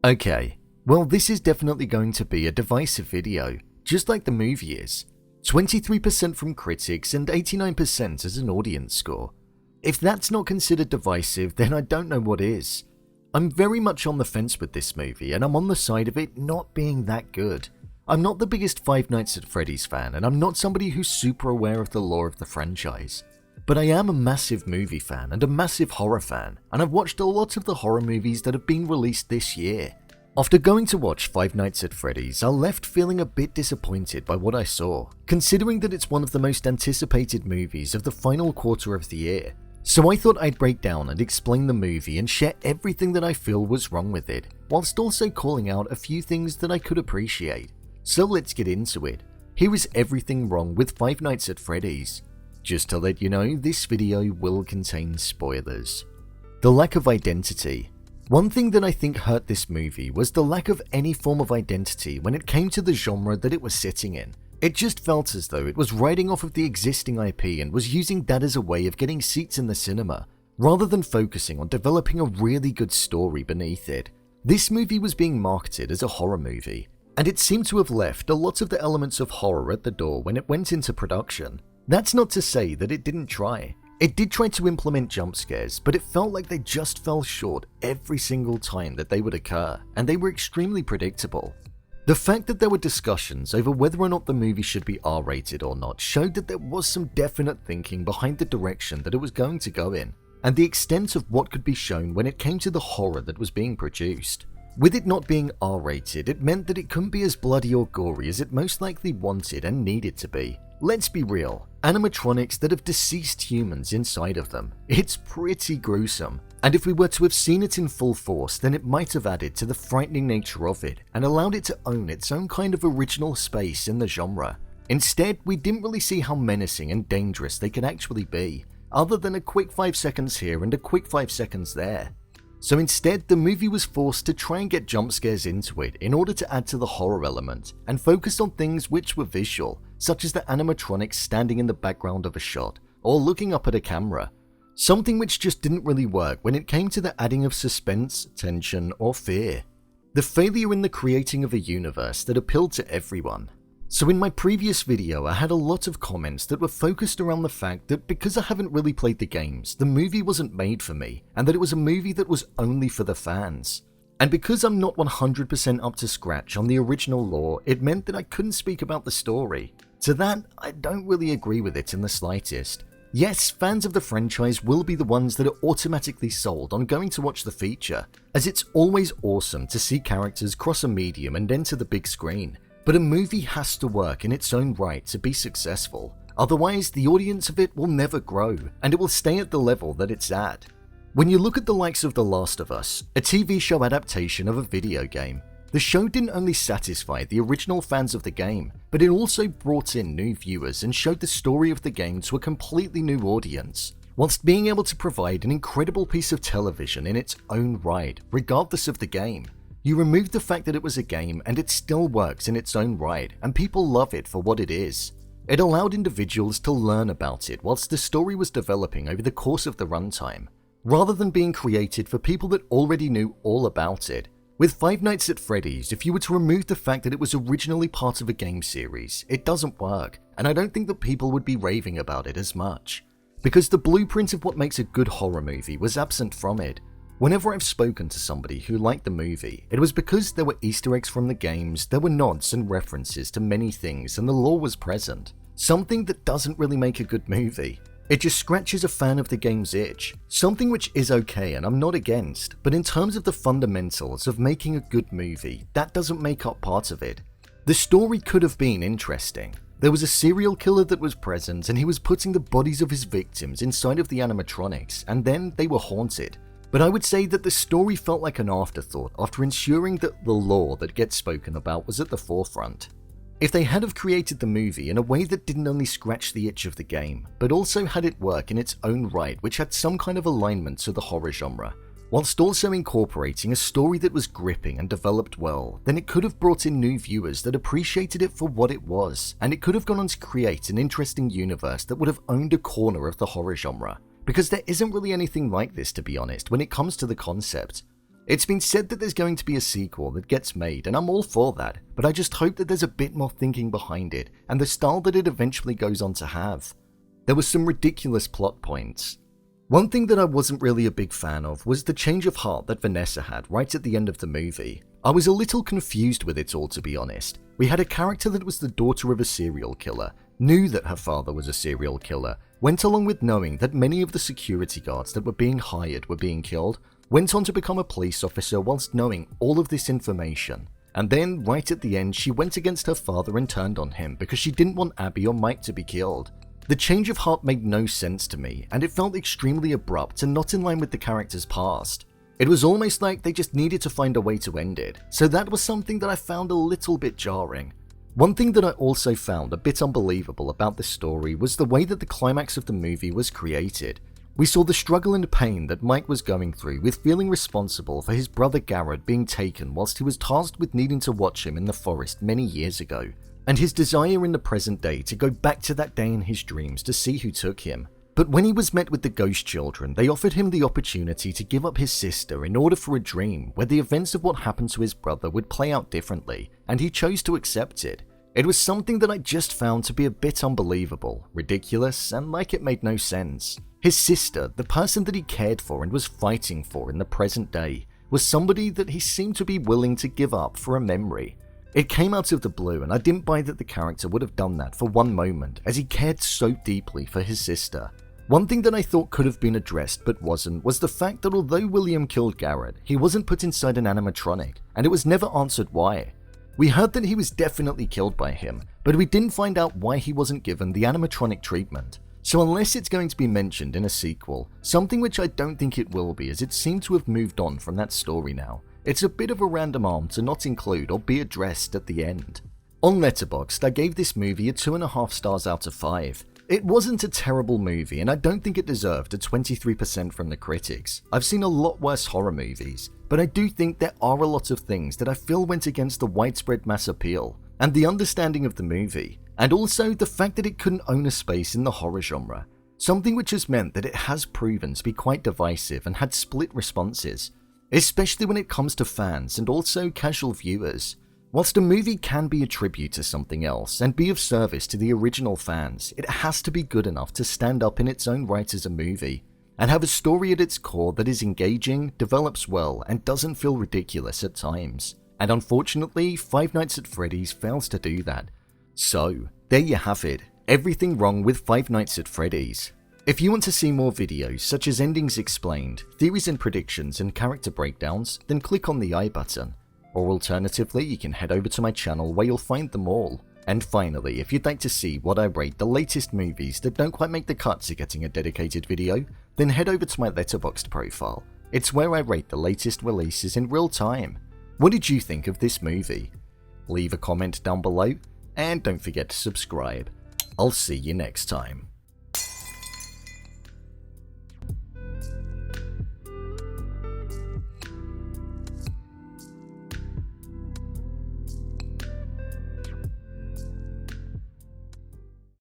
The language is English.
Okay, well this is definitely going to be a divisive video, just like the movie is. 23% from critics and 89% as an audience score. If that's not considered divisive, then I don't know what is. I'm very much on the fence with this movie, and I'm on the side of it not being that good. I'm not the biggest Five Nights at Freddy's fan, and I'm not somebody who's super aware of the lore of the franchise. But I am a massive movie fan and a massive horror fan, and I've watched a lot of the horror movies that have been released this year. After going to watch Five Nights at Freddy's, I left feeling a bit disappointed by what I saw, considering that it's one of the most anticipated movies of the final quarter of the year. So I thought I'd break down and explain the movie and share everything that I feel was wrong with it, whilst also calling out a few things that I could appreciate. So let's get into it. Here is everything wrong with Five Nights at Freddy's. Just to let you know, this video will contain spoilers. The lack of identity. One thing that I think hurt this movie was the lack of any form of identity when it came to the genre that it was sitting in. It just felt as though it was riding off of the existing IP and was using that as a way of getting seats in the cinema, rather than focusing on developing a really good story beneath it. This movie was being marketed as a horror movie, and it seemed to have left a lot of the elements of horror at the door when it went into production. That's not to say that it didn't try. It did try to implement jump scares, but it felt like they just fell short every single time that they would occur, and they were extremely predictable. The fact that there were discussions over whether or not the movie should be R-rated or not showed that there was some definite thinking behind the direction that it was going to go in, and the extent of what could be shown when it came to the horror that was being produced. With it not being R-rated, it meant that it couldn't be as bloody or gory as it most likely wanted and needed to be. Let's be real, animatronics that have deceased humans inside of them. It's pretty gruesome, and if we were to have seen it in full force, then it might have added to the frightening nature of it and allowed it to own its own kind of original space in the genre. Instead, we didn't really see how menacing and dangerous they could actually be, other than a quick 5 seconds here and a quick 5 seconds there. So instead, the movie was forced to try and get jump scares into it in order to add to the horror element, and focused on things which were visual, such as the animatronics standing in the background of a shot, or looking up at a camera. Something which just didn't really work when it came to the adding of suspense, tension, or fear. The failure in the creating of a universe that appealed to everyone. So in my previous video, I had a lot of comments that were focused around the fact that because I haven't really played the games, the movie wasn't made for me, and that it was a movie that was only for the fans. And because I'm not 100% up to scratch on the original lore, it meant that I couldn't speak about the story. To that, I don't really agree with it in the slightest. Yes, fans of the franchise will be the ones that are automatically sold on going to watch the feature, as it's always awesome to see characters cross a medium and enter the big screen. But a movie has to work in its own right to be successful, otherwise the audience of it will never grow, and it will stay at the level that it's at. When you look at the likes of The Last of Us, a TV show adaptation of a video game, the show didn't only satisfy the original fans of the game, but it also brought in new viewers and showed the story of the game to a completely new audience, whilst being able to provide an incredible piece of television in its own right, regardless of the game. You remove the fact that it was a game and it still works in its own right, and people love it for what it is. It allowed individuals to learn about it whilst the story was developing over the course of the runtime, rather than being created for people that already knew all about it. With Five Nights at Freddy's, if you were to remove the fact that it was originally part of a game series, it doesn't work, and I don't think that people would be raving about it as much, because the blueprint of what makes a good horror movie was absent from it. Whenever I've spoken to somebody who liked the movie, it was because there were Easter eggs from the games, there were nods and references to many things, and the lore was present. Something that doesn't really make a good movie. It just scratches a fan of the game's itch. Something which is okay and I'm not against, but in terms of the fundamentals of making a good movie, that doesn't make up part of it. The story could have been interesting. There was a serial killer that was present and he was putting the bodies of his victims inside of the animatronics, and then they were haunted. But I would say that the story felt like an afterthought after ensuring that the lore that gets spoken about was at the forefront. If they had have created the movie in a way that didn't only scratch the itch of the game, but also had it work in its own right, which had some kind of alignment to the horror genre, whilst also incorporating a story that was gripping and developed well, then it could have brought in new viewers that appreciated it for what it was, and it could have gone on to create an interesting universe that would have owned a corner of the horror genre. Because there isn't really anything like this, to be honest, when it comes to the concept. It's been said that there's going to be a sequel that gets made, and I'm all for that, but I just hope that there's a bit more thinking behind it and the style that it eventually goes on to have. There were some ridiculous plot points. One thing that I wasn't really a big fan of was the change of heart that Vanessa had right at the end of the movie. I was a little confused with it all, to be honest. We had a character that was the daughter of a serial killer, knew that her father was a serial killer, went along with knowing that many of the security guards that were being hired were being killed, went on to become a police officer whilst knowing all of this information. And then, right at the end, she went against her father and turned on him because she didn't want Abby or Mike to be killed. The change of heart made no sense to me, and it felt extremely abrupt and not in line with the character's past. It was almost like they just needed to find a way to end it, so that was something that I found a little bit jarring. One thing that I also found a bit unbelievable about this story was the way that the climax of the movie was created. We saw the struggle and pain that Mike was going through with feeling responsible for his brother Garrett being taken whilst he was tasked with needing to watch him in the forest many years ago, and his desire in the present day to go back to that day in his dreams to see who took him. But when he was met with the ghost children, they offered him the opportunity to give up his sister in order for a dream where the events of what happened to his brother would play out differently, and he chose to accept it. It was something that I just found to be a bit unbelievable, ridiculous, and like it made no sense. His sister, the person that he cared for and was fighting for in the present day, was somebody that he seemed to be willing to give up for a memory. It came out of the blue, and I didn't buy that the character would have done that for one moment, as he cared so deeply for his sister. One thing that I thought could have been addressed but wasn't was the fact that although William killed Garrett, he wasn't put inside an animatronic, and it was never answered why. We heard that he was definitely killed by him, but we didn't find out why he wasn't given the animatronic treatment. So unless it's going to be mentioned in a sequel, something which I don't think it will be as it seemed to have moved on from that story now, it's a bit of a random arm to not include or be addressed at the end. On Letterboxd, I gave this movie a 2.5 stars out of 5. It wasn't a terrible movie, and I don't think it deserved a 23% from the critics. I've seen a lot worse horror movies, but I do think there are a lot of things that I feel went against the widespread mass appeal and the understanding of the movie, and also the fact that it couldn't own a space in the horror genre, something which has meant that it has proven to be quite divisive and had split responses, especially when it comes to fans and also casual viewers. Whilst a movie can be a tribute to something else and be of service to the original fans, it has to be good enough to stand up in its own right as a movie, and have a story at its core that is engaging, develops well, and doesn't feel ridiculous at times. And unfortunately, Five Nights at Freddy's fails to do that. So, there you have it, everything wrong with Five Nights at Freddy's. If you want to see more videos such as endings explained, theories and predictions, and character breakdowns, then click on the I button. Or alternatively, you can head over to my channel where you'll find them all. And finally, if you'd like to see what I rate the latest movies that don't quite make the cut to getting a dedicated video, then head over to my Letterboxd profile. It's where I rate the latest releases in real time. What did you think of this movie? Leave a comment down below, and don't forget to subscribe. I'll see you next time.